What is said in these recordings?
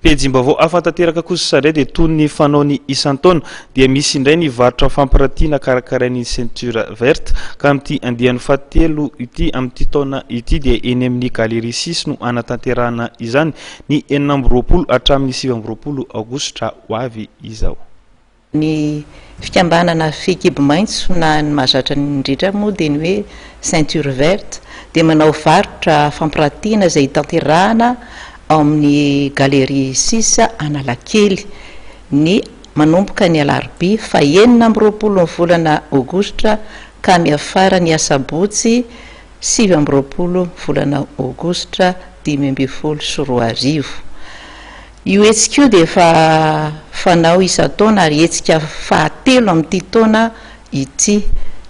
Pejim-baovao afantanteraka kosa saray dia toy ny fanaony isan-taona dia misy indray ny varotra fampiratiana karakarain'ny ceinture verte ka amin'ity andian'ny fahatelo ity amin'ity taona ity dia eny amin'ny galerie 6 no anatanterahana izany ny 4 hatramin'ny 7 aogositra ho avy izao. Ny fikambanana fehikibo maitso na ny mahazatra indrindra moa dia ny hoe ceinture verte dia manao varotra fampiratiana izay tanterahana ao amin'ny galerie 6 Analakely ny manomboka ny alarobia fa 9 volana aogositra ka miafara ny asabotsy 7 volana aogositra 2024. Io hetsika io dia fanao isan-taona ary hetsika fahatelo amin'ity taona ity.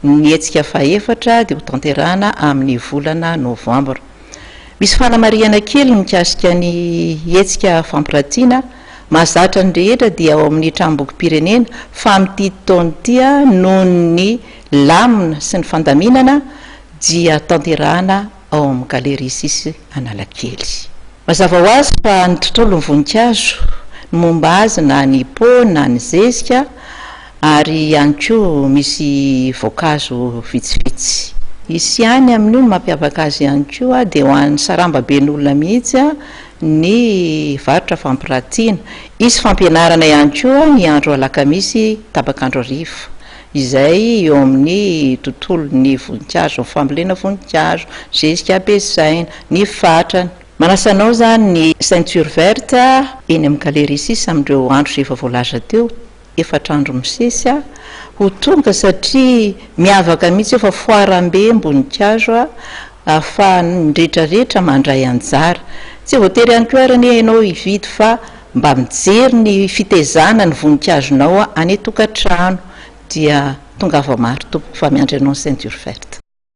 Ny hetsika fahaefatra dia ho tanterahana amin'ny volana novambra. Misy fanamariana kely mikasika ny hetsika fampiratiana mahazatra ny rehetra dia ao amin'ny tranombokim-pirenena fa amin'ity taona ity noho ny lamina sy ny fandaminana dia tanterahana ao amin'ny galerie 6 Analakely. Mazava ho azy fa ny tontolon'ny voninkazo ny momba azy na ny pô na ny zezika ary ihany koa misy voankazo vitsivitsy. Isy ihany amin'io mampiavaka azy ihany koa dia ho an'ny sarambaben'olona mihitsy ny varotra fampiratiana. Isy fampianarana ihany koa ny andro alakamisy tabakandro arivo izay eo amin'ny tontolon'ny voninkazo, ny fambolena voninkazo, zezika ampiasaina, ny fatrany. Manasanao zany ny ceinture verte eny amin'ny galerie 6 amin'ireo andro rehefa voalaza teo 4 andro misesy ho tonga satria miavaka mihitsy efa foarambe mboninkazo ahafahan'ny rehetrarehetra mandray anjara. Tsy voatery ihany koa arany ianao hividy fa mba mijery ny fitezana ny voninkazonao any tokantrano dia tonga ava maro tompoko fa miandry anao ny ceinture verte.